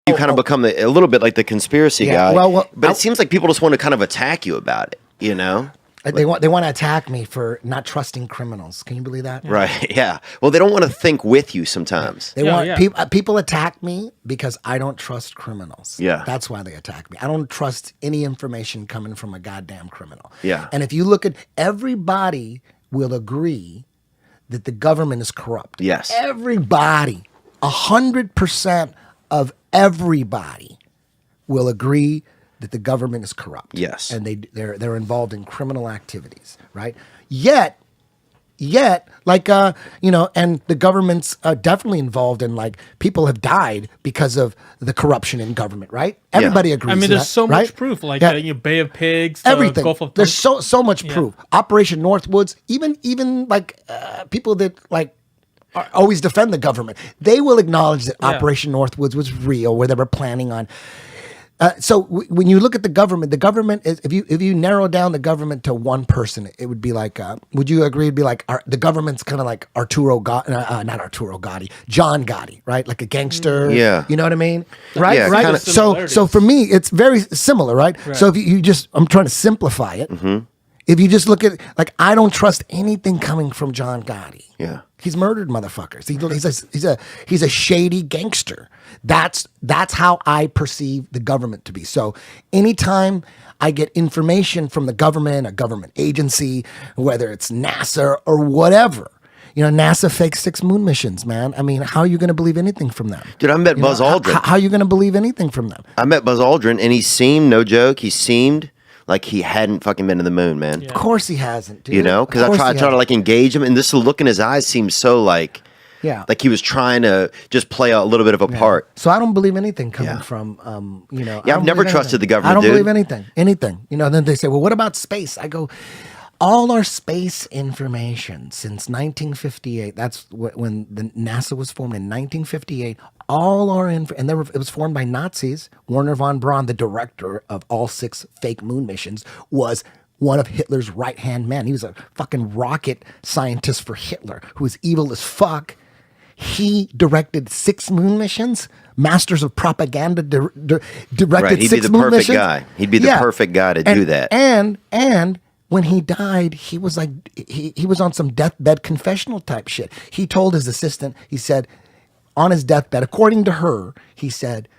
You kind of become a little bit like the conspiracy guy. But it seems like people just want to kind of attack you about it, you know? They want to attack me for not trusting criminals. Can you believe that? Right. Yeah. Well, they don't want to think with you sometimes. People attack me because I don't trust criminals. Yeah. That's why they attack me. I don't trust any information coming from a goddamn criminal. Yeah. And if you look at everybody will agree that the government is corrupt. Yes. Everybody, 100% of everybody will agree that the government is corrupt. Yes. And they're involved in criminal activities, right? Yet, like, and the government's definitely involved in, like, people have died because of the corruption in government, right? Everybody agrees. I mean, there's so much proof, like Bay of Pigs, everything. Gulf of There's so much proof. Operation Northwoods, even like people that like always defend the government, they will acknowledge that Operation Northwoods was real, where they were planning on. So when you look at the government is, if you narrow down the government to one person, it would be like, would you agree? It'd be like the government's kind of like not Arturo Gotti, John Gotti, right? Like a gangster. Yeah. You know what I mean? Right. Yeah, right. So for me, it's very similar, right? So if you just, I'm trying to simplify it. Mm-hmm. If you just look at, like, I don't trust anything coming from John Gotti. Yeah. He's murdered motherfuckers. He's a shady gangster. That's how I perceive the government to be. So anytime I get information from the government, a government agency, whether it's NASA or whatever, NASA faked 6 moon missions, man. I mean, how are you going to believe anything from them? Dude, I met Buzz Aldrin. How are you going to believe anything from them? I met Buzz Aldrin, and he seemed, no joke, like he hadn't fucking been to the moon, man. Of course he hasn't, dude. You know, because I try to like engage him, and this look in his eyes seems so like he was trying to just play a little bit of a part. So I don't believe anything coming from, I've never trusted the government. I don't believe anything. Then they say, well, what about space? I go, all our space information since 1958. That's when the NASA was formed in 1958. All our it was formed by Nazis. Werner von Braun, the director of all 6 fake moon missions, was one of Hitler's right-hand men. He was a fucking rocket scientist for Hitler, who was evil as fuck. He directed 6 moon missions. Masters of Propaganda directed 6 moon missions. He'd be the perfect guy. He'd be the perfect guy to do that. And when he died, he was like, he was on some deathbed confessional type shit. He told his assistant, he said, on his deathbed, according to her, he said,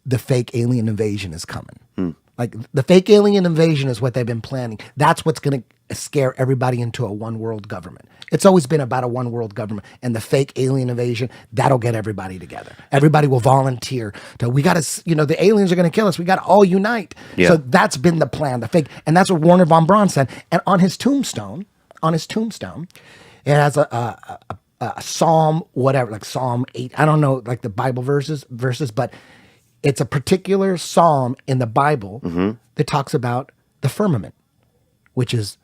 the fake alien invasion is coming. Like, the fake alien invasion is what they've been planning. That's what's going to scare everybody into a one world government. It's always been about a one world government, and the fake alien invasion, that'll get everybody together. Everybody will volunteer we got to, the aliens are going to kill us. We got to all unite. Yeah. So that's been the plan, the fake. And that's what Werner von Braun said. And on his tombstone, it has a Psalm, whatever, like Psalm 8. I don't know, like the Bible verses, but it's a particular psalm in the Bible that talks about the firmament, which is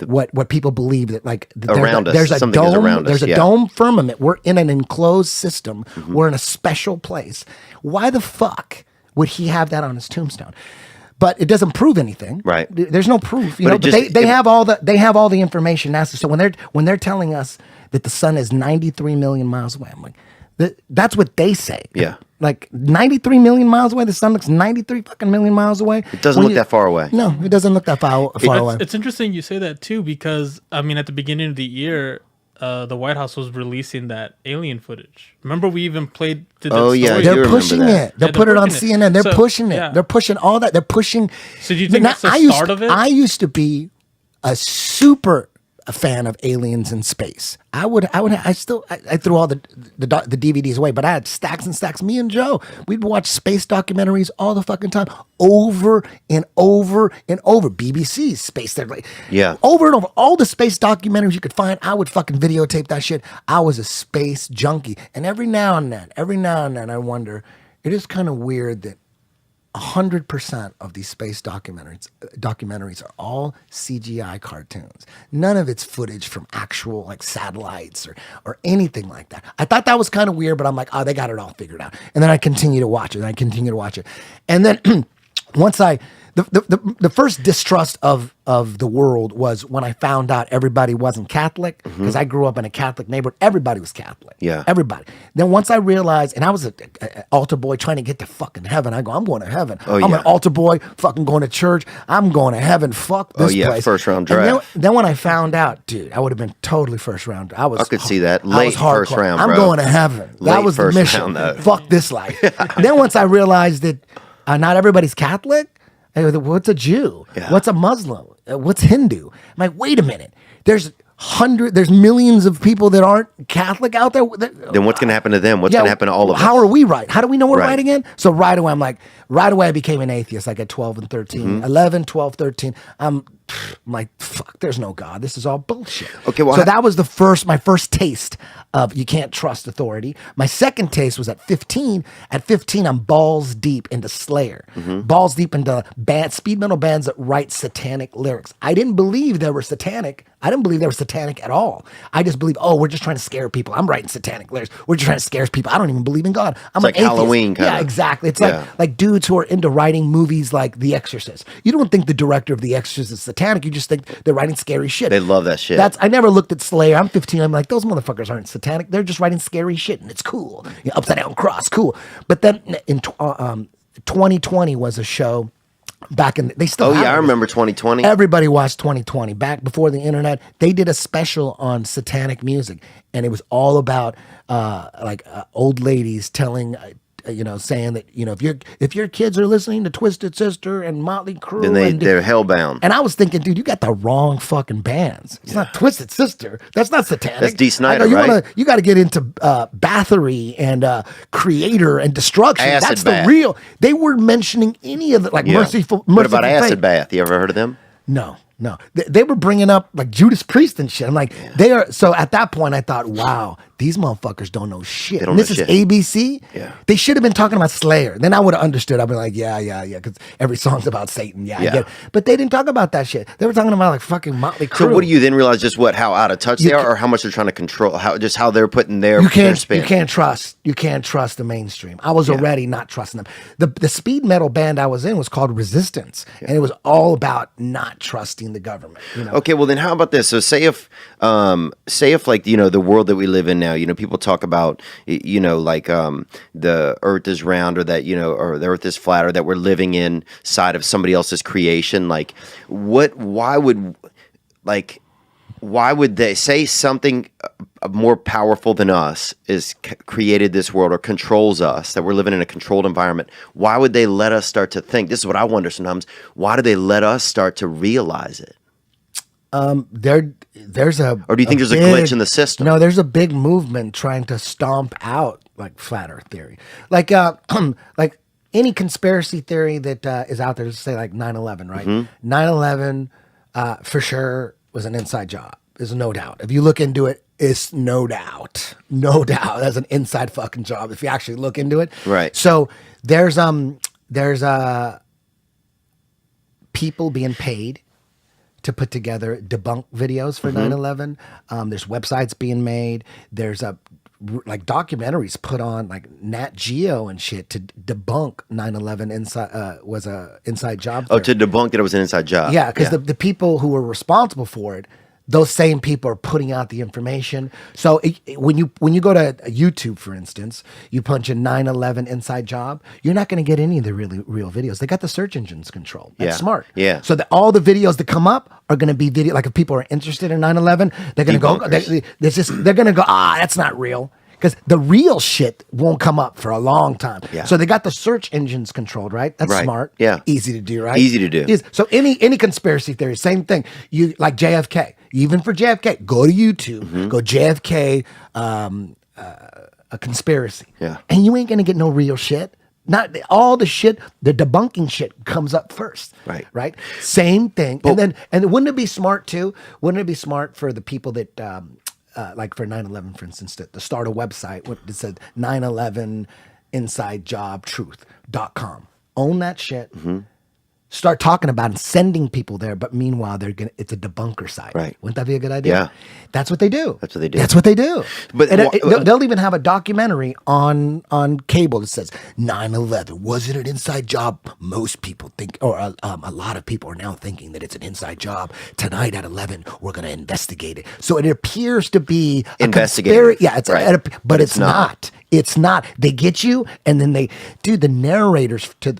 what people believe that, like, around us. There's a Something dome. is around us. There's a dome firmament. We're in an enclosed system. We're in a special place. Why the fuck would he have that on his tombstone? But it doesn't prove anything. Right. There's no proof. But they have all the information. So when they're telling us that the sun is 93 million miles away, I'm like, that's what they say. Yeah. Like 93 million miles away. The sun looks 93 fucking million miles away. It doesn't look that far away. No, it doesn't look that far away. It's interesting you say that too, because I mean, at the beginning of the year, the White House was releasing that alien footage. Remember, we even played. They're pushing it. They'll put it on CNN. They're pushing it. They're pushing all that. They're pushing. So do you think that's the start of it? I used to be a super fan of aliens in space. I threw all the DVDs away, but I had stacks and stacks. Me and Joe, we'd watch space documentaries all the fucking time, over and over and over. BBC space, over and over. All the space documentaries you could find, I would fucking videotape that shit. I was a space junkie, and every now and then, I wonder. It is kind of weird that 100% of these space documentaries are all CGI cartoons. None of it's footage from actual, like, satellites or anything like that. I thought that was kind of weird, but I'm like, oh, they got it all figured out. And then I continue to watch it, and then once the first distrust of the world was when I found out everybody wasn't Catholic, because I grew up in a Catholic neighborhood. Everybody was Catholic. Yeah. Everybody. Then once I realized, and I was an altar boy trying to get to fucking heaven. I go, I'm going to heaven. I'm an altar boy, fucking going to church. I'm going to heaven. Fuck this place. First round draft. Then when I found out, dude, I would have been totally first round. I could see that. Late first round, bro. I'm going to heaven. That was the mission. Fuck this life. Then once I realized that not everybody's Catholic, what's a Jew? Yeah. What's a Muslim? What's Hindu? I'm like, wait a minute. There's millions of people that aren't Catholic out there. Then what's going to happen to them? What's going to happen to all of us? How are we right? How do we know we're right again? So right away I became an atheist, like at 12 and 13, 11, 12, 13. I'm like, fuck, there's no God. This is all bullshit. Okay, well, so that was my first taste of you can't trust authority. My second taste was at 15. At 15, I'm balls deep into Slayer. Balls deep into speed metal bands that write satanic lyrics. I didn't believe they were satanic. I didn't believe they were satanic at all. I just believe, we're just trying to scare people. I'm writing satanic lyrics. We're just trying to scare people. I don't even believe in God. I'm like atheist. Halloween kind of. Yeah, exactly. It's like dudes who are into writing movies like The Exorcist. You don't think the director of The Exorcist is satanic. You just think they're writing scary shit. They love that shit. I never looked at Slayer. I'm 15. I'm like, those motherfuckers aren't satanic. They're just writing scary shit, and it's cool. Upside down cross, cool. But then in 2020 was a show. Back in they still I remember 2020. Everybody watched 2020 back before the internet. They did a special on satanic music, and it was all about old ladies telling saying that if your kids are listening to Twisted Sister and Motley Crue, then they're hellbound. And I was thinking, dude, you got the wrong fucking bands. It's not Twisted Sister. That's not satanic. That's Dee Snider, right? You got to get into Bathory and Creator and Destruction. Acid That's Bath. the real. They were mentioning any of the Merciful. What about Acid Bath? You ever heard of them? No. They were bringing up like Judas Priest and shit. I'm like, they are. So at that point, I thought, wow, these motherfuckers don't know shit. And this is ABC. Yeah. They should have been talking about Slayer. Then I would have understood. I'd be like, yeah, because every song's about Satan. Yeah, I get it. But they didn't talk about that shit. They were talking about like fucking Motley Crue. So what do you then realize? Just how out of touch they are, or how much they're trying to control? How they're putting their spin. You can't trust the mainstream. I was already not trusting them. The speed metal band I was in was called Resistance, and it was all about not trusting the government. Okay, well then how about this? So say if like the world that we live in now, people talk about the earth is round, or that or the earth is flat, or that we're living inside of somebody else's creation. Like why would they say something more powerful than us is created this world or controls us, that we're living in a controlled environment? Why would they let us start to think? This is what I wonder sometimes. Why do they let us start to realize it? There's a. Or do you think there's a glitch in the system? No, there's a big movement trying to stomp out like flat Earth theory, like any conspiracy theory that is out there. Let's say like 9/11, right? 9/11 for sure was an inside job. There's no doubt. If you look into it, it's no doubt. That's an inside fucking job. If you actually look into it, right? So there's people being paid to put together debunk videos for 9/11. There's websites being made. There's documentaries put on like Nat Geo and shit to debunk 9/11 was a inside job. To debunk it was an inside job. Yeah, because the people who were responsible for it, those same people are putting out the information. So when you go to YouTube, for instance, you punch in 9/11 inside job, you're not going to get any of the really real videos. They got the search engines controlled. That's smart. Yeah. So all the videos that come up are going to be video. Like if people are interested in 9/11, they're going to go. They're going to go. That's not real. Because the real shit won't come up for a long time. Yeah. So they got the search engines controlled, right? That's smart. Yeah. Easy to do, right? Easy to do. So any conspiracy theory, same thing. You like JFK. Even for JFK, go to YouTube, go JFK, a conspiracy. Yeah. And you ain't gonna get no real shit. Not all the shit, the debunking shit comes up first. Right. Right? Same thing. And wouldn't it be smart too? Wouldn't it be smart for the people that like for 9/11, for instance, to start a website that said 9/11 inside job truth.com. Own that shit. start talking about and sending people there, but meanwhile it's a debunker site. Right. Wouldn't that be a good idea? Yeah. That's what they do. That's what they do. That's what they do. But And they'll even have a documentary on cable that says 9/11 was it an inside job? Most people think, or a lot of people are now thinking that it's an inside job. Tonight at 11, we're going to investigate it. So it appears to be a Investigative. Yeah, it's Right. but it's not. It's not. They get you, and then the narrators to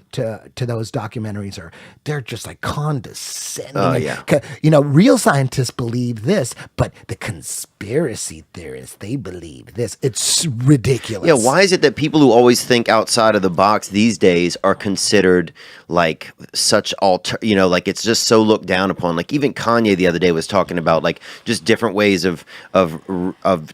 those documentaries they're just like condescending. Oh, yeah. Real scientists believe this, but the conspiracy theorists, they believe this. It's ridiculous. Yeah, why is it that people who always think outside of the box these days are considered like such like it's just so looked down upon? Like even Kanye the other day was talking about like just different ways of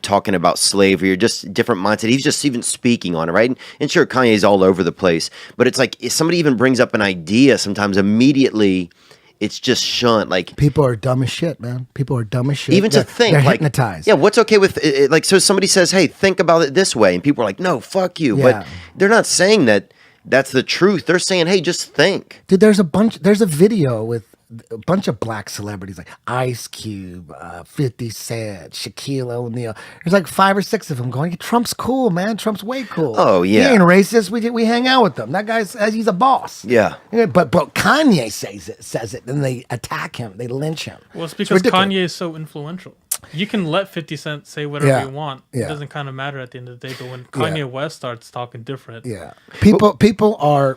talking about slavery or just different mindset. He's just even speaking on it, right? And sure, Kanye's all over the place, but it's like if somebody even brings up an idea, sometimes immediately it's just shunned. Like people are dumb as shit, man. People are dumb as shit. Even to think, they're like, hypnotized. Yeah, what's okay with it? Like, so somebody says, "Hey, think about it this way," and people are like, "No, fuck you." Yeah. But they're not saying that that's the truth. They're saying, "Hey, just think." Dude, there's a video with a bunch of black celebrities like Ice Cube, 50 Cent, Shaquille O'Neal. There's like 5 or 6 of them going, Trump's cool, man. Trump's way cool. Oh, yeah. He ain't racist. We hang out with him. That guy says he's a boss. Yeah. But Kanye says it, and they attack him. They lynch him. Well, it's because ridiculous. Kanye is so influential. You can let 50 Cent say whatever Yeah. you want. Yeah. It doesn't kind of matter at the end of the day. But when Kanye West starts talking different, Yeah. People are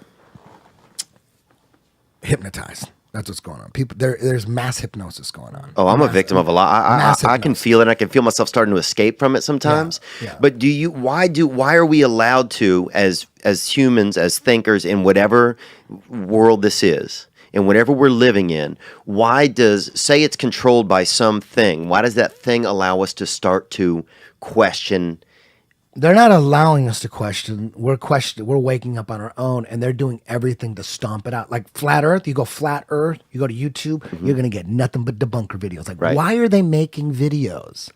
hypnotized. That's what's going on. There's mass hypnosis going on. Oh, I'm a victim of a lot. Mass I can hypnosis. feel it. I can feel myself starting to escape from it sometimes. Yeah. But why are we allowed to, as humans, as thinkers, in whatever world this is, in whatever we're living in, say it's controlled by something, why does that thing allow us to start to question? They're not allowing us to question. We're waking up on our own, and they're doing everything to stomp it out. Like Flat Earth, you go Flat Earth, you go to YouTube, you're gonna get nothing but debunker videos. Like, Right. why are they making videos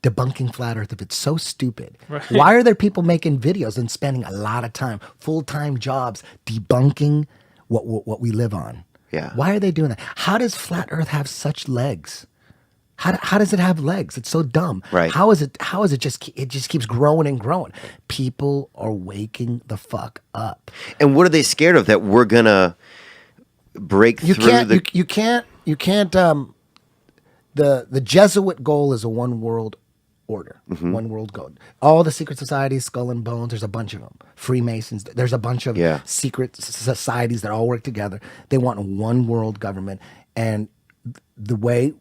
debunking Flat Earth if it's so stupid? Right. Why are there people making videos and spending a lot of time, full-time jobs, debunking what we live on? Yeah. Why are they doing that? How does Flat Earth have such legs? How does it have legs? It's so dumb. Right. How is it just keeps growing and growing? People are waking the fuck up. And what are they scared of? That we're gonna break You through can't the. you can't the Jesuit goal is a one world order, one world code. All the secret societies, Skull and Bones, there's a bunch of them. Freemasons, there's a bunch of secret societies that all work together. They want a one world government, and the way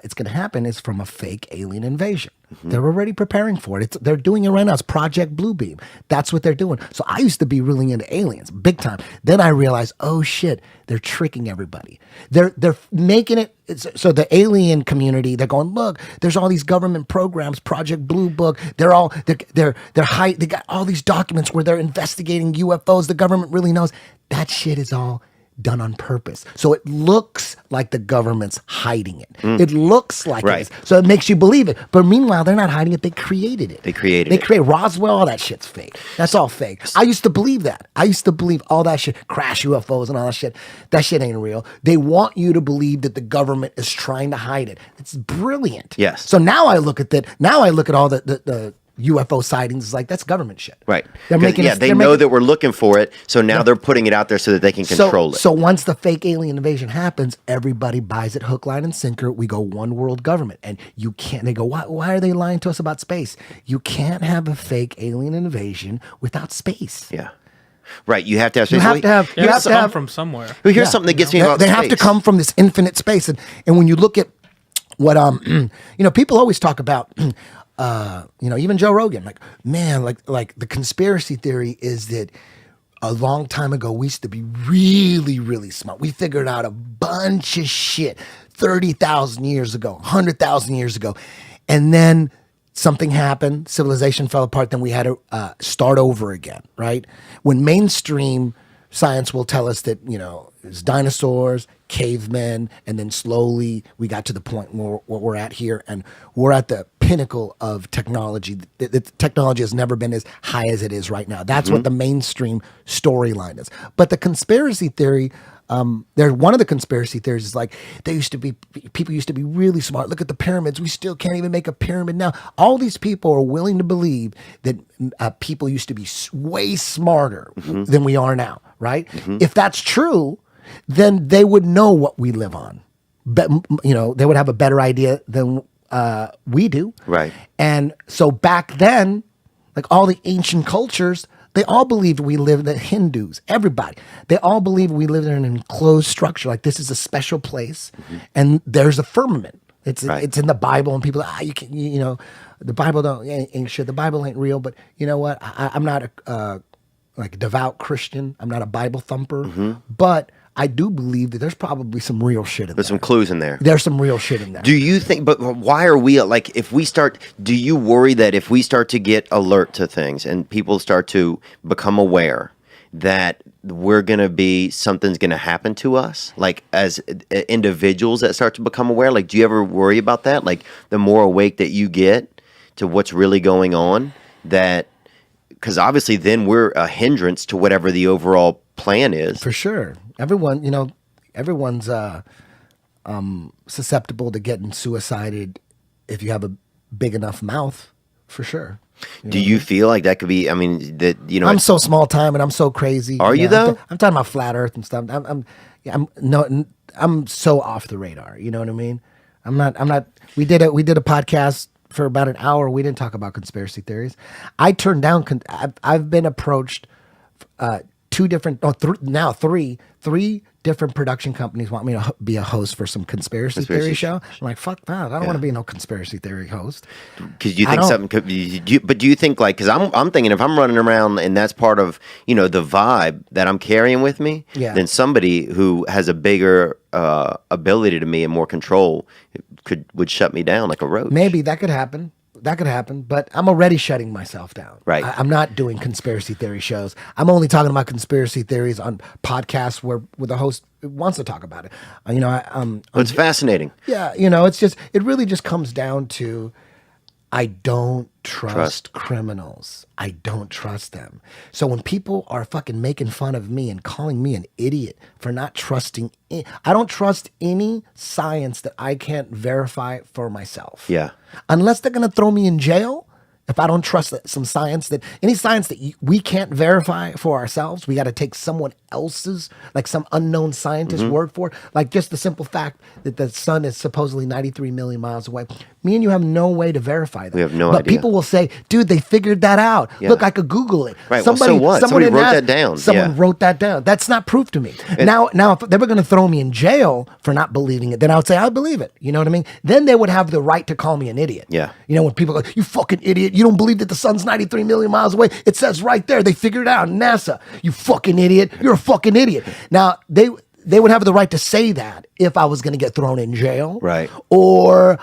it's going to happen is from a fake alien invasion. They're already preparing for it. They're doing it right now. It's Project Bluebeam. That's what they're doing. So I used to be really into aliens, big time. Then I realized, oh shit, they're tricking everybody. They're making it so the alien community. They're going, look, there's all these government programs, Project Blue Book. They got all these documents where they're investigating UFOs. The government really knows that shit is all done on purpose. So it looks like the government's hiding it. It looks like it is. So it makes you believe it. But meanwhile, they're not hiding it. They created it. They created Roswell, all that shit's fake. That's all fake. I used to believe that. I used to believe all that shit, crash UFOs and all that shit. That shit ain't real. They want you to believe that the government is trying to hide it. It's brilliant. Yes. So now I look at that. Now I look at all the UFO sightings. It's like, that's government shit. Right. They're making they know that we're looking for it, so now they're putting it out there so that they can control it. So once the fake alien invasion happens, everybody buys it hook, line, and sinker. We go one world government. And you can't, they go, why are they lying to us about space? You can't have a fake alien invasion without space. Yeah. Right. You have to have space. You have to have, it has to come from somewhere. Well, here's something that gets me about They space. have to come from this infinite space. And when you look at what, people always talk about, even Joe Rogan, like, man, like the conspiracy theory is that a long time ago, we used to be really, really smart. We figured out a bunch of shit 30,000 years ago, 100,000 years ago. And then something happened, civilization fell apart, then we had to start over again, right? When mainstream science will tell us that, it's dinosaurs, cavemen, and then slowly we got to the point where we're at here, and we're at the pinnacle of technology. The technology has never been as high as it is right now. That's what the mainstream storyline is. But the conspiracy theory there's one of the conspiracy theories is like people used to be really smart. Look at the pyramids. We still can't even make a pyramid now. All these people are willing to believe that people used to be way smarter than we are now, right? If that's true, then they would know what we live on. But, they would have a better idea than we do. Right. And so back then, like all the ancient cultures, they all believed we lived, the Hindus, everybody, they all believed we lived in an enclosed structure. Like this is a special place and there's a firmament. It's in the Bible and people, you can, the Bible ain't shit. The Bible ain't real, but you know what? I'm not a devout Christian. I'm not a Bible thumper, but I do believe that there's probably some real shit in there. There's some clues in there. There's some real shit in there. Do you think, but why are we, like, if we start, do you worry that if we start to get alert to things and people start to become aware that we're going to be, something's going to happen to us, like as individuals that start to become aware? Like, do you ever worry about that? Like, the more awake that you get to what's really going on, that, because obviously then we're a hindrance to whatever the overall plan is. For sure. Everyone's susceptible to getting suicided if you have a big enough mouth, for sure. Do you feel like that could be, I'm so small time and I'm so crazy. Are you though? I'm talking about flat earth and stuff. I'm so off the radar. You know what I mean? I'm not, we did a podcast for about an hour. We didn't talk about conspiracy theories. I turned down, I've been approached, three different production companies want me to be a host for some conspiracy theory show. I'm like, fuck that. I don't want to be no conspiracy theory host. Because you think something could be, but do you think, like, because I'm thinking if I'm running around and that's part of, the vibe that I'm carrying with me, then somebody who has a bigger ability to me and more control would shut me down like a roach. Maybe that could happen. But I'm already shutting myself down. Right. I'm not doing conspiracy theory shows. I'm only talking about conspiracy theories on podcasts where the host wants to talk about it. It's fascinating. Yeah, it really just comes down to I don't trust criminals. I don't trust them. So when people are fucking making fun of me and calling me an idiot for not trusting, I don't trust any science that I can't verify for myself. Yeah. Unless they're going to throw me in jail. If I don't trust some science any science that we can't verify for ourselves, we got to take someone else's, like some unknown scientist word for it. Like just the simple fact that the sun is supposedly 93 million miles away. Me and you have no way to verify that. We have no idea. But people will say, dude, they figured that out. Yeah. Look, I could Google it. Right. So what? Somebody wrote that down. Someone wrote that down. That's not proof to me. Now, if they were going to throw me in jail for not believing it, then I would say, I believe it. You know what I mean? Then they would have the right to call me an idiot. Yeah. When people go, you fucking idiot. You don't believe that the sun's 93 million miles away. It says right there. They figured it out. NASA. You fucking idiot. You're a fucking idiot. Now, they would have the right to say that if I was going to get thrown in jail. Right. Or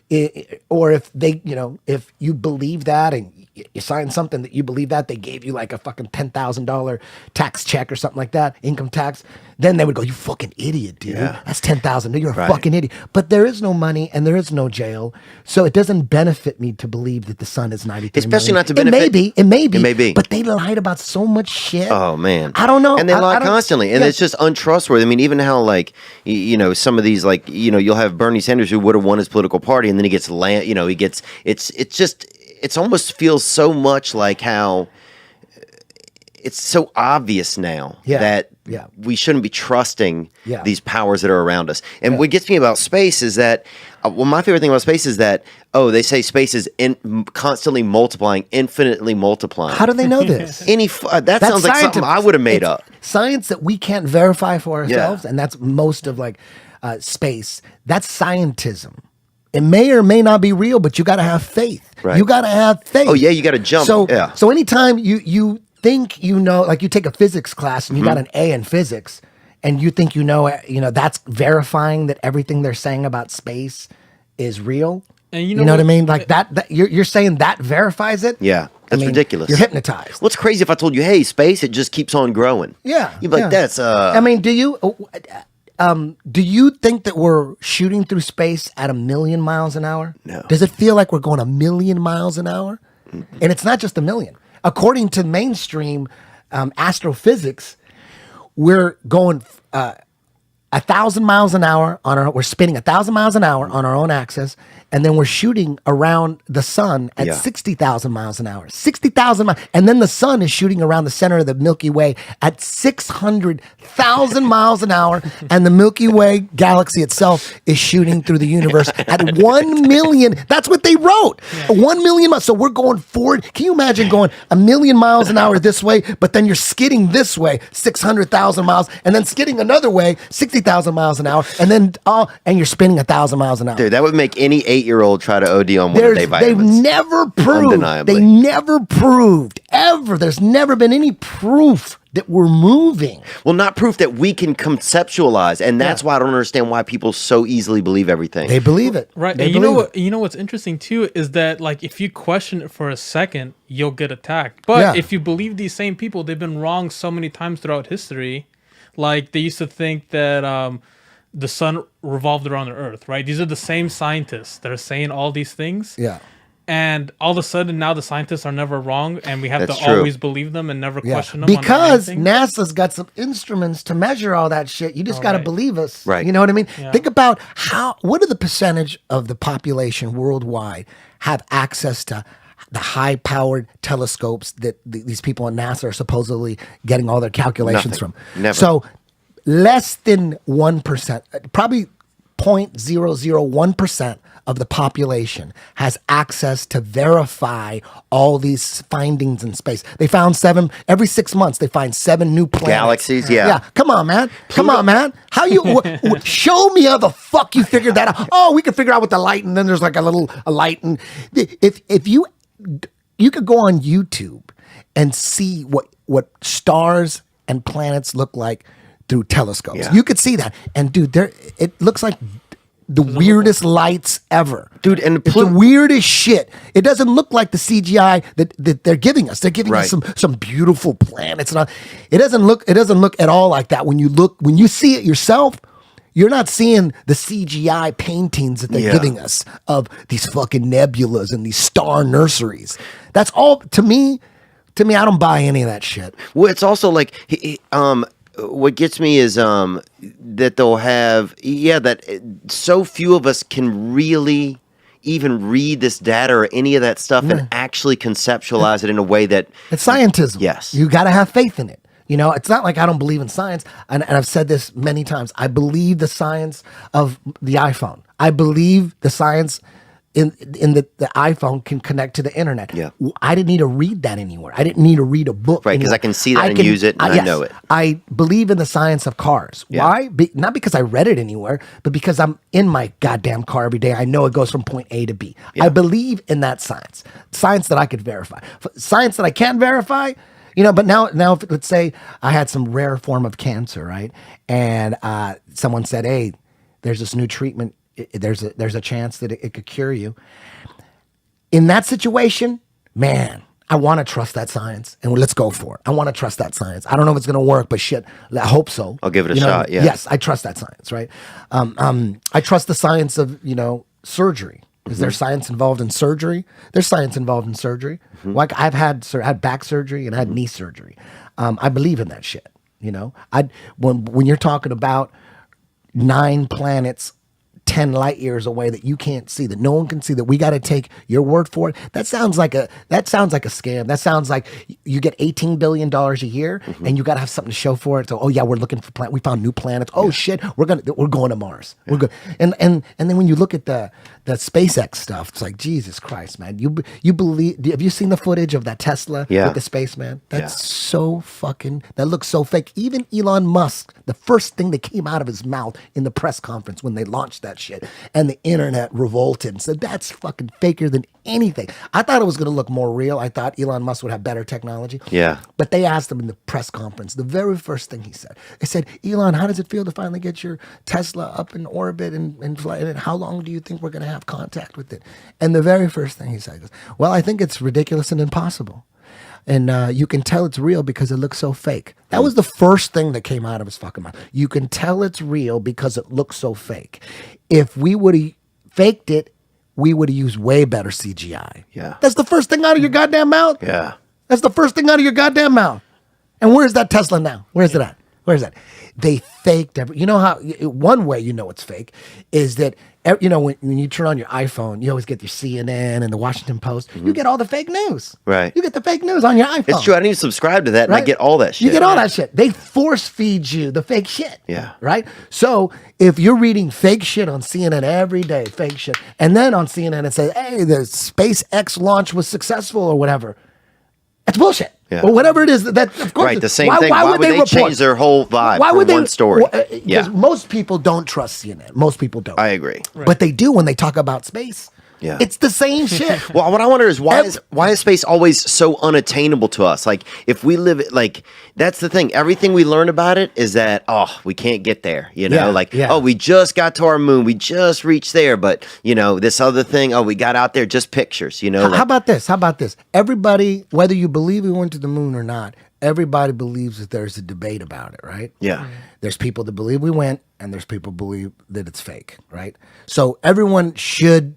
if they, if you believe that and you sign something that you believe that, they gave you like a fucking $10,000 tax check or something like that, income tax, then they would go, you fucking idiot, dude. Yeah. That's $10,000. You're a fucking idiot. But there is no money and there is no jail. So it doesn't benefit me to believe that the sun is 93 Especially million. Not to benefit. It may be. But they lied about so much shit. Oh, man. I don't know. And they lie constantly. And it's just untrustworthy. I mean, even how, like, some of these, like, you'll have Bernie Sanders who would have won his political party and then he gets land, it's almost feels so much like how it's so obvious now that we shouldn't be trusting these powers that are around us. And what gets me about space is that, my favorite thing about space is that, they say space is constantly multiplying, infinitely multiplying. How do they know this? That sounds like something I would have made up. Science that we can't verify for ourselves, and that's most of space. That's scientism. It may or may not be real, but you got to have faith. Right. You got to have faith. Oh yeah, you got to jump. So anytime you think like you take a physics class and you got an A in physics, and you think that's verifying that everything they're saying about space is real. And you know what I mean? Like that you're saying that verifies it. Yeah, that's ridiculous. You're hypnotized. What's crazy if I told you, hey, space, it just keeps on growing. Yeah, you'd be like, that's. I mean, do you think that we're shooting through space at 1 million miles an hour? No. Does it feel like we're going 1 million miles an hour? And it's not just 1 million. According to mainstream astrophysics, we're going 1,000 miles an hour we're spinning 1,000 miles an hour on our own axis, and then we're shooting around the sun at 60,000 miles an hour. 60,000 miles. And then the sun is shooting around the center of the Milky Way at 600,000 miles an hour. And the Milky Way galaxy itself is shooting through the universe at 1 million. That's what they wrote. 1 million miles. So we're going forward. Can you imagine going 1,000,000 miles an hour this way, but then you're skidding this way, 600,000 miles, and then skidding another way, 60,000 miles an hour, and then and you're spinning 1,000 miles an hour. Dude, that would make any 8-year-old try to OD on one of their vitamins. They've never proved. Undeniably. They never proved ever. There's never been any proof that we're moving. Well, not proof that we can conceptualize, and that's why I don't understand why people so easily believe everything. They believe it, right? They And believe it. you know what's interesting too is that like if you question it for a second, you'll get attacked. But if you believe these same people, they've been wrong so many times throughout history. Like they used to think that the sun revolved around the earth, right? These are the same scientists that are saying all these things. Yeah. And all of a sudden now the scientists are never wrong, and we have That's to true. always believe them and never question them. Because on anything. NASA's got some instruments to measure all that shit. You just got to right. believe us. Right. You know what I mean? Yeah. Think about what are the percentage of the population worldwide have access to the high-powered telescopes that these people at NASA are supposedly getting all their calculations Nothing. from. Never. So less than 1%, probably 0.001% of the population has access to verify all these findings in space. They found every 6 months, they find 7 new planets. Galaxies, yeah. Yeah, come on, man. Come on, man. How you, show me how the fuck you figured that out. Oh, we can figure out with the light, and then there's like a light. And if you could go on YouTube and see what stars and planets look like through telescopes. Yeah. You could see that. And dude, it looks like the weirdest lights ever. Dude, and it's the weirdest shit. It doesn't look like the CGI that they're giving us. They're giving us some beautiful planets. And it doesn't look at all like that. When you see it yourself, you're not seeing the CGI paintings that they're giving us of these fucking nebulas and these star nurseries. That's all to me, I don't buy any of that shit. Well, it's also like what gets me is that they'll have that so few of us can really even read this data or any of that stuff and actually conceptualize it in a way that it's scientism. Yes, you got to have faith in it. You know, it's not like I don't believe in science, and I've said this many times. I believe the science of the iPhone. I believe the science in the iPhone can connect to the internet. Yeah. I didn't need to read that anywhere. I didn't need to read a book. Right, because I can see that and use it, and I know it. I believe in the science of cars. Yeah. Why? Not because I read it anywhere, but because I'm in my goddamn car every day. I know it goes from point A to B. Yeah. I believe in that science that I could verify. Science that I can't verify, you know, but now if, let's say I had some rare form of cancer, right? And someone said, hey, there's this new treatment. There's a chance that it could cure you. In that situation, man, I want to trust that science, and let's go for it. I want to trust that science. I don't know if it's going to work, but shit, I hope so. I'll give it a shot. Yeah. Yes, I trust that science, right? I trust the science of, surgery. Is there science involved in surgery? There's science involved in surgery. Like I've had back surgery and I had knee surgery. I believe in that shit. When you're talking about 9 planets 10 light years away that you can't see, that no one can see, that we got to take your word for it. That sounds like a scam. That sounds like you get $18 billion a year and you got to have something to show for it. So, oh yeah, we're looking for we found new planets. Oh shit, we're going to Mars. We're good. And then when you look at the SpaceX stuff, it's like, Jesus Christ, man. You believe, have you seen the footage of that Tesla with the spaceman? That's so fucking, that looks so fake. Even Elon Musk, the first thing that came out of his mouth in the press conference when they launched that shit, and the internet revolted and said, that's fucking faker than anything. I thought it was going to look more real. I thought Elon Musk would have better technology. Yeah. But they asked him in the press conference, the very first thing he said, they said, Elon, how does it feel to finally get your Tesla up in orbit and fly? And how long do you think we're going to have contact with it? And the very first thing he said was, well, I think it's ridiculous and impossible. And you can tell it's real because it looks so fake. That was the first thing that came out of his fucking mouth. You can tell it's real because it looks so fake. If we would have faked it, we would have used way better CGI. Yeah. That's the first thing out of your goddamn mouth. Yeah. That's the first thing out of your goddamn mouth. And where's that Tesla now? Where's it at? Where's that? They faked every. You know how one way you know it's fake is that when you turn on your iPhone, you always get your CNN and the Washington Post. You get all the fake news. Right. You get the fake news on your iPhone. It's true. I didn't even subscribe to that, and I get all that shit. You get all that shit. They force feed you the fake shit. Yeah. Right. So if you're reading fake shit on CNN every day, fake shit, and then on CNN it says, "Hey, the SpaceX launch was successful" or whatever, it's bullshit. Yeah. Or whatever it is that of course Right, the same thing. Why would they change their whole vibe from one story? Because most people don't trust CNN. Most people don't. I agree. But they do when they talk about space. Yeah. It's the same shit. Well, what I wonder is why is space always so unattainable to us? Like, if we live it, like, that's the thing. Everything we learn about it is that, we can't get there. You know, we just got to our moon. We just reached there. But, this other thing, we got out there, just pictures, How about this? Everybody, whether you believe we went to the moon or not, everybody believes that there's a debate about it, right? Yeah. There's people that believe we went, and there's people believe that it's fake, right? So everyone should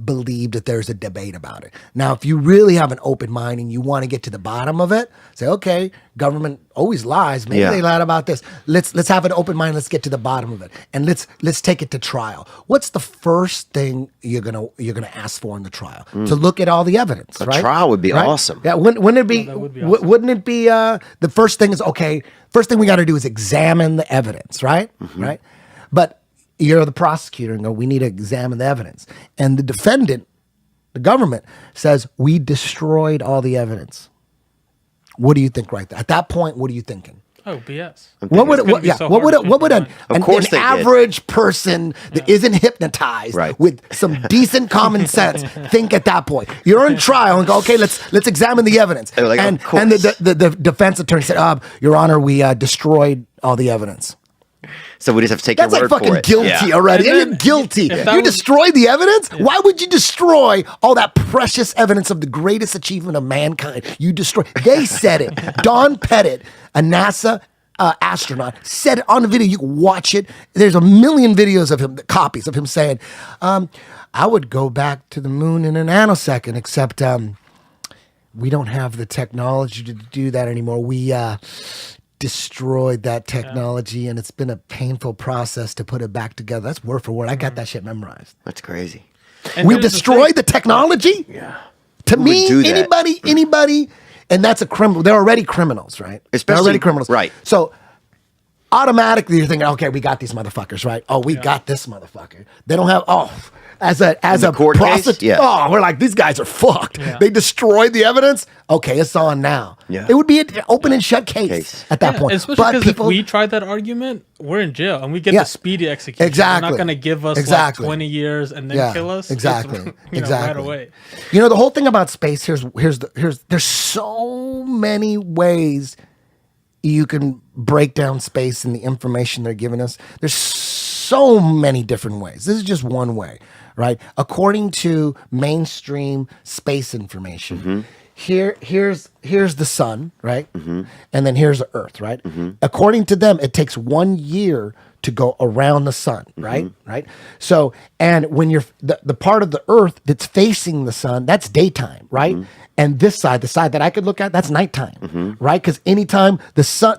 believe that there's a debate about it. Now, if you really have an open mind and you want to get to the bottom of it, say, okay, government always lies. Maybe they lied about this. Let's have an open mind. Let's get to the bottom of it, and let's take it to trial. What's the first thing you're gonna ask for in the trial? To look at all the evidence. A trial would be awesome. Yeah, wouldn't it be? That would be awesome. Wouldn't it be? The first thing is okay. First thing we got to do is examine the evidence, right? Right, but you're the prosecutor and go, we need to examine the evidence. And the defendant, the government, says, we destroyed all the evidence. What do you think right there? At that point, what are you thinking? Oh, BS. What would an average person that isn't hypnotized with some decent common sense think at that point? You're on trial and go, okay, let's examine the evidence. Like, and the defense attorney said, Your Honor, we destroyed all the evidence. So we just have to take your word for it. That's like fucking guilty already. You're guilty. You destroyed the evidence? Yeah. Why would you destroy all that precious evidence of the greatest achievement of mankind? You destroy. They said it. Don Pettit, a NASA astronaut, said it on the video. You can watch it. There's a million videos of him, copies of him saying, I would go back to the moon in a nanosecond, except we don't have the technology to do that anymore. We destroyed that technology, and it's been a painful process to put it back together. That's word for word. I got that shit memorized. That's crazy. And we destroyed the technology? Yeah. To me, anybody, and that's a criminal. They're already criminals, right? Especially, they're already criminals. Right. So automatically you're thinking, okay, we got these motherfuckers, right? Oh, we got this motherfucker. They don't have, as a court prostitute, we're like, these guys are fucked. Yeah. They destroyed the evidence. Okay, it's on now. Yeah. It would be an open and shut case at that point. Especially because if we tried that argument, we're in jail and we get the speedy execution. Exactly. They're not going to give us like 20 years and then kill us. Exactly. Right away. The whole thing about space, there's so many ways you can break down space and the information they're giving us. There's so many different ways. This is just one way, right? According to mainstream space information, here's the sun, right? And then here's the Earth, right? According to them, it takes 1 year to go around the sun, right? Right. So, and when you're the part of the Earth that's facing the sun, that's daytime, right? And this side, the side that I could look at, that's nighttime, right? Because anytime the sun,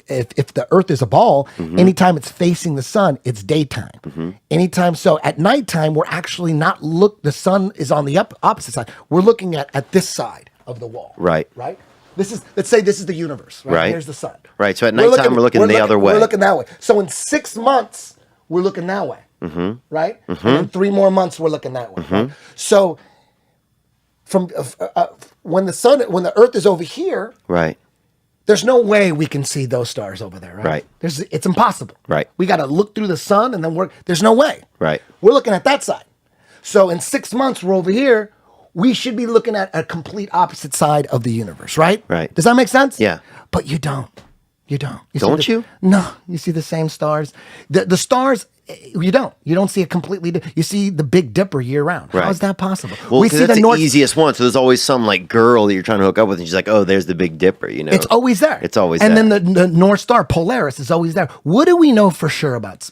if the Earth is a ball, anytime it's facing the sun, it's daytime. Anytime, so at nighttime, we're actually not the sun is on the opposite side. We're looking at this side of the wall, right? Right. Let's say this is the universe, right? Here's the sun. Right. So at nighttime, we're looking the other way. We're looking that way. So in 6 months, we're looking that way, right? And in 3 more months, we're looking that way. Right? So from when the Earth is over here, right? There's no way we can see those stars over there, right? It's impossible. Right. We got to look through the sun, and then there's no way. Right. We're looking at that side. So in 6 months, we're over here. We should be looking at a complete opposite side of the universe, right? Right. Does that make sense? Yeah. But you don't. You don't. Don't you? No. You see the same stars. The stars, you don't. You don't see a completely. You see the Big Dipper year round. Right. How is that possible? Well, we see that's the easiest one. So there's always some like girl that you're trying to hook up with, and she's like, "Oh, there's the Big Dipper." It's always there. It's always there. And then the North Star, Polaris, is always there. What do we know for sure about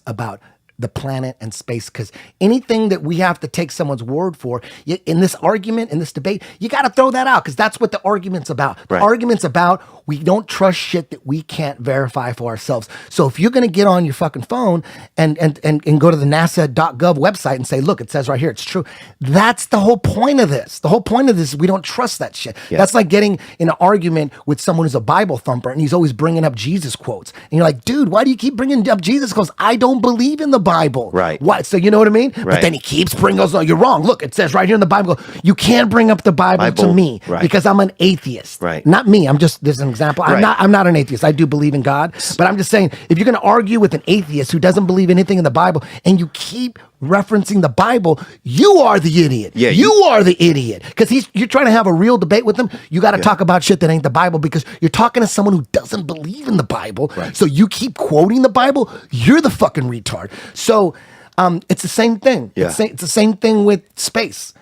the planet and space? Because anything that we have to take someone's word for in this argument, in this debate, you got to throw that out because that's what the argument's about. The argument's about We don't trust shit that we can't verify for ourselves. So if you're going to get on your fucking phone and go to the NASA.gov website and say, look, it says right here, it's true. That's the whole point of this. The whole point of this is we don't trust that shit. Yeah. That's like getting in an argument with someone who's a Bible thumper and he's always bringing up Jesus quotes. And you're like, dude, why do you keep bringing up Jesus quotes? I don't believe in the Bible. Right. What? So you know what I mean? Right. But then he keeps bringing us, you're wrong. Look, it says right here in the Bible, you can't bring up the Bible to me because I'm an atheist. Right. Not me. I'm just, there's an example. I'm not an atheist. I do believe in God. But I'm just saying, if you're going to argue with an atheist who doesn't believe anything in the Bible and you keep referencing the Bible, you are the idiot. Yeah, you are the idiot. Because you're trying to have a real debate with him. You got to talk about shit that ain't the Bible because you're talking to someone who doesn't believe in the Bible. Right. So you keep quoting the Bible. You're the fucking retard. So it's the same thing. Yeah. It's the same thing with space.